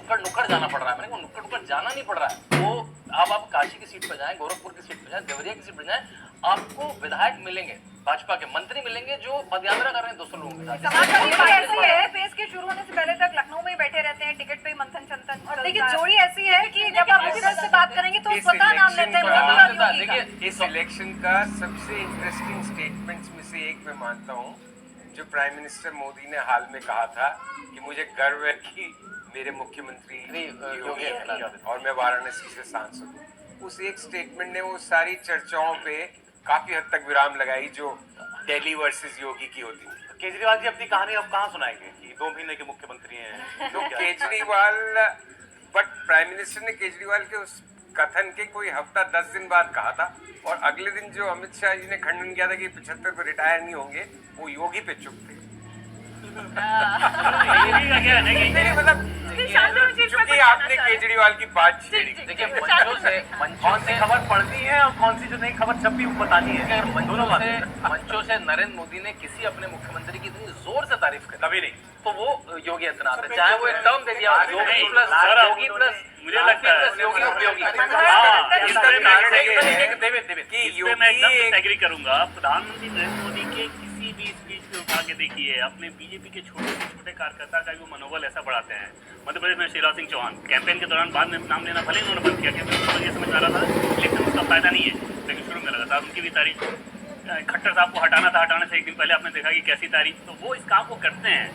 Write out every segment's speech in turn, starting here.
नुक्कड़ नुक्कड़ जाना पड़ रहा है। मैंने कहा नुक्कड़ नुक्कड़ जाना नहीं पड़ रहा है। वो अब आप काशी की सीट पर जाएं, गोरखपुर की सीट पर जाएं, देवरिया की सीट पर जाएं, आपको विधायक मिलेंगे, भाजपा के मंत्री मिलेंगे जो पदयात्रा कर रहे हैं 200 लोगों के साथ। समाजवादी पार्टी ऐसी है, फेज के शुरू होने से पहले तक लखनऊ में ही बैठे रहते हैं, टिकट पे ही मंथन चंथन। और देखिए जोड़ी ऐसी है कि जब आप विजिलेंस से बात करेंगे तो स्वतः नाम लेते हैं मोदी और योगी का। देखिए इस इलेक्शन का सबसे इंटरेस्टिंग स्टेटमेंट्स में से एक मैं मानता हूँ जो प्राइम मिनिस्टर मोदी ने हाल में कहा था कि मुझे गर्व है कि मेरे मुख्यमंत्री योगी हैं और मैं वाराणसी से सांसद हूँ। उस एक स्टेटमेंट ने वो सारी चर्चाओं पे काफी हद तक विराम लगाई जो दिल्ली वर्सेस योगी की होती थी। केजरीवाल जी अपनी कहानी अब कहाँ सुनाएंगे कि 2 महीने के मुख्यमंत्री हैं? तो केजरीवाल, बट प्राइम मिनिस्टर ने केजरीवाल के उस कथन के कोई हफ्ता 10 दिन बाद कहा था और अगले दिन जो अमित शाह जी ने खंडन किया था कि 75 पे रिटायर नहीं होंगे, वो योगी पे चुप थे। चूंकि आपने केजरीवाल की बात छेड़ी। देखिए मंचों से खबर पढ़नी है और कौन सी जो नहीं खबर छपी वो बतानी है। मंचों से नरेंद्र मोदी ने किसी अपने मुख्यमंत्री की इतनी जोर से तारीफ करी कभी नहीं। तो वो योगी आदित्यनाथ है, चाहे वो एक टर्म दे दिया योगी प्लस मुझे लगता है योगी उपयोगी। इसमें मैं एकदम एग्री करूंगा। प्रधानमंत्री नरेंद्र मोदी के किसी भी स्पीच में उठा के देखिए, अपने बीजेपी के छोटे से छोटे कार्यकर्ता का वो मनोबल ऐसा बढ़ाते हैं। मध्य प्रदेश में शिवराज सिंह चौहान कैंपेन के दौरान बाद में नाम लेना भले उन्होंने बंद किया क्योंकि ये समझ आ रहा था लेकिन उसका फायदा नहीं है, लेकिन शुरू में लगा था उनकी भी तारीफ। खट्टर साहब को हटाना था, हटाने से एक दिन पहले आपने देखा कि कैसी तारीफ। तो वो इस काम को करते हैं।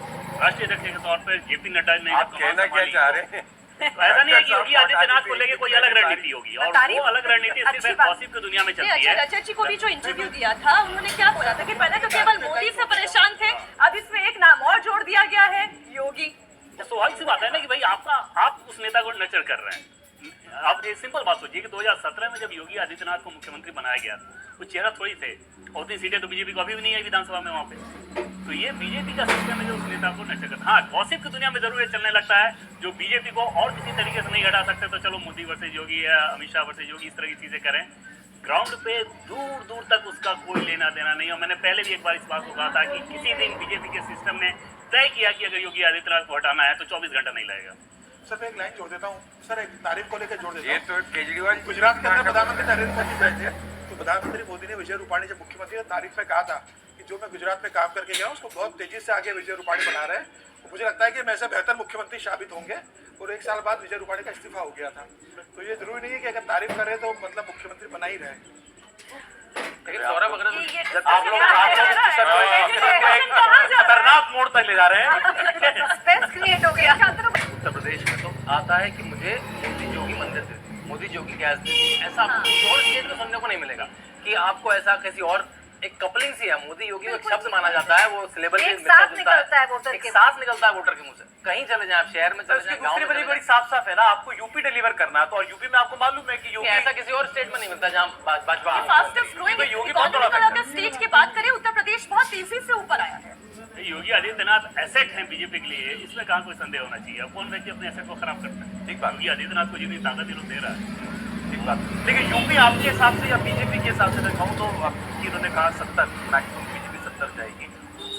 राष्ट्रीय अध्यक्ष के तौर पर जेपी नड्डा ने आप कहना क्या चाह रहे हैं? ऐसा नहीं है कि योगी आदित्यनाथ को लेके कोई अलग रणनीति होगी और वो अलग रणनीति सिर्फ गॉसिप की दुनिया में चलती है। अच्छा जी को भी जो इंटरव्यू दिया था उन्होंने क्या बोला था कि पहले तो केवल मोदी से परेशान थे, अब इसमें एक नाम और जोड़ दिया गया है, योगी। स्वाभाविक सी बात है ना कि भाई आप उस नेता को नर्चर कर रहे हैं। आप एक सिंपल बात सोचिए कि 2017 में जब योगी आदित्यनाथ को मुख्यमंत्री बनाया गया वो चेहरा थोड़ी थे, उतनी सीटें तो बीजेपी को अभी भी नहीं आई विधानसभा में वहाँ पे। तो ये बीजेपी का सिस्टम है जो उस नेता को नर्चर करता है। हाँ, गॉसिप की दुनिया में जरूर ये चलने लगता है जो बीजेपी को और किसी तरीके से नहीं हटा सकते, तो चलो मोदी वर्सेज योगी या अमित शाह वर्सेज योगी इस तरह की चीजें करें। ग्राउंड पे दूर दूर तक उसका कोई लेना देना नहीं। और मैंने पहले भी एक बार इस बात को कहा था कि किसी दिन बीजेपी के सिस्टम ने तय किया कि अगर योगी आदित्यनाथ को हटाना है तो 24 घंटा नहीं लगेगा। सर मैं एक लाइन जोड़ देता हूँ सर, एक तारीफ को लेकर जोड़ देता ये हूँ। तो केजरीवाल गुजरात के अंदर प्रधानमंत्री नरेंद्र मोदी गए थे तो प्रधानमंत्री मोदी ने विजय रूपाणी जब मुख्यमंत्री तारीफ में कहा था कि जो मैं गुजरात में काम करके गया उसको बहुत तेजी से आगे विजय रूपाणी बना रहे हैं। मुझे लगता है कि मैं से बेहतर मुख्यमंत्री साबित होंगे। और 1 साल बाद विजय रूपाणी का इस्तीफा हो गया था। तो ये जरूरी नहीं है कि अगर तारीफ करें तो मतलब मुख्यमंत्री बना ही रहे। लेकिन सौरभ अगर आप लोग खतरनाक मोड़ तक ले जा रहे हैं। सस्पेंस क्रिएट हो गया। उत्तर प्रदेश में तो आता है कि मुझे मोदी योगी मंदिर दे दी, मोदी योगी गैस दे दी, ऐसा किसी और स्टेट में सुनने को नहीं मिलेगा कि आपको ऐसा किसी और एक कपलिंग सी है। मोदी योगी में एक शब्द माना जाता है, वो सिलेबस में एक साथ निकलता है वोटर के, एक साथ निकलता है वोटर के मुंह से। कहीं चले जाए आप, शहर में चले जाए, गाँव में दूसरी चले बड़ी जाएं। साफ साफ है ना, आपको यूपी डिलीवर करना है तो और यूपी में आपको मालूम है कि योगी ऐसा किसी और स्टेट में नहीं मिलता जहाँ भाजपा। फास्टेस्ट ग्रोइंग तो योगी बहुत बड़ा इकोनॉमी अगर स्टेट की बात करें उत्तर प्रदेश बहुत तेजी से ऊपर आया है। योगी आदित्यनाथ एसेट हैं बीजेपी के लिए, इसमें कहाँ कोई संदेह होना चाहिए। अब कौन व्यक्ति अपने एसेट को खराब करता है? ठीक बात, योगी आदित्यनाथ को जितनी ताकत ये लोग दे रहा है। ठीक बात। लेकिन यूपी आपके हिसाब से या बीजेपी के हिसाब से मैं कहूँ तो इन्होंने कहा 70 मैक्सिमम बीजेपी 70 जाएगी।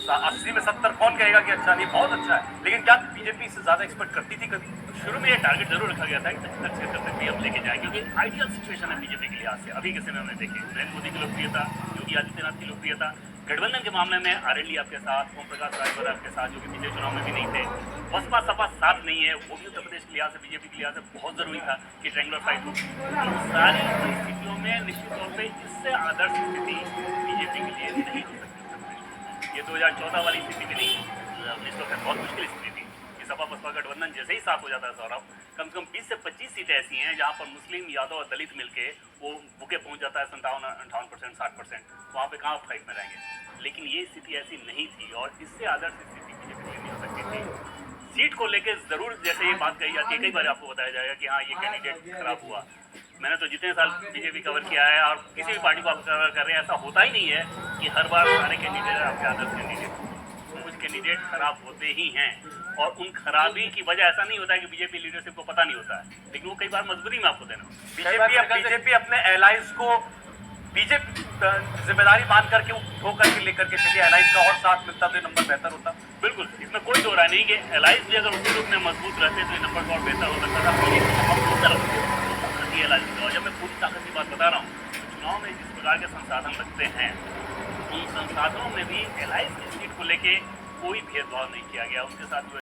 80 में 70 कौन कहेगा कि अच्छा नहीं, बहुत अच्छा है। लेकिन क्या बीजेपी इससे ज्यादा एक्सपेक्ट करती थी कभी? शुरू में ये टारगेट जरूर रखा गया था कि 75 तक भी हम लेके जाए, क्योंकि आइडियल सिचुएशन है बीजेपी के लिहाज से। अभी के समय में देखिए नरेंद्र मोदी की लोकप्रियता, योगी आदित्यनाथ की लोकप्रियता, गठबंधन के मामले में आरएलडी आपके साथ, ओम प्रकाश राजभर आपके साथ जो कि पिछले चुनाव में भी नहीं थे, बसपा सपा साथ नहीं है, वो भी उत्तर प्रदेश के लिहाज से बीजेपी के लिहाज से बहुत जरूरी था कि ट्रायंगुलर फाइट हो। तो सारी परिस्थितियों में निश्चित तौर पर इससे आदर्श स्थिति बीजेपी के लिए नहीं हो सकती। ये 2014 वाली स्थिति भी नहीं, 1900 में बहुत मुश्किल स्थिति थी कि सपा बसपा गठबंधन जैसे ही साफ हो जाता है सौरभ, कम से कम 20 से 25 सीटें ऐसी हैं जहाँ पर मुस्लिम, यादव और दलित मिलके वो बुके पहुँच जाता है 57-58%, 60%। वहाँ पे कहाँ फाइट में रहेंगे। लेकिन ये स्थिति ऐसी नहीं थी और इससे आदर्श स्थिति बीजेपी के लिए नहीं हो सकती थी। सीट को लेकर जरूर जैसे ये बात कही जाती है, कई बार आपको बताया जाएगा कि हाँ ये कैंडिडेट खराब हुआ। मैंने तो जितने साल बीजेपी कवर किया है और किसी भी पार्टी को आप कवर कर रहे हैं, ऐसा होता ही नहीं है कि हर बार सारे कैंडिडेट आपके आदर्श कैंडिडेट। कुछ कैंडिडेट खराब होते ही हैं और उन खराबी की वजह ऐसा नहीं होता है कि बीजेपी लीडरशिप को पता नहीं होता है, लेकिन वो कई बार मजबूरी में आपको देना। बीजेपी अपने एलाइंस को बीजेपी जिम्मेदारी मान करके उठो करके लेकर के चलिए, एलाइज का और साथ मिलता तो ये नंबर बेहतर होता। बिल्कुल, इसमें कोई दो राय नहीं कि एलाइज भी अगर उसी रूप में मजबूत रहते तो ये नंबर और बेहतर हो सकता था। हम दो तरफ से एलाइज का, जब मैं पूरी ताकत की बात बता रहा हूँ, चुनाव में जिस प्रकार के संसाधन लगते हैं उन संसाधनों में भी एलाइज की सीट को लेके कोई भेदभाव नहीं किया गया। उसके साथ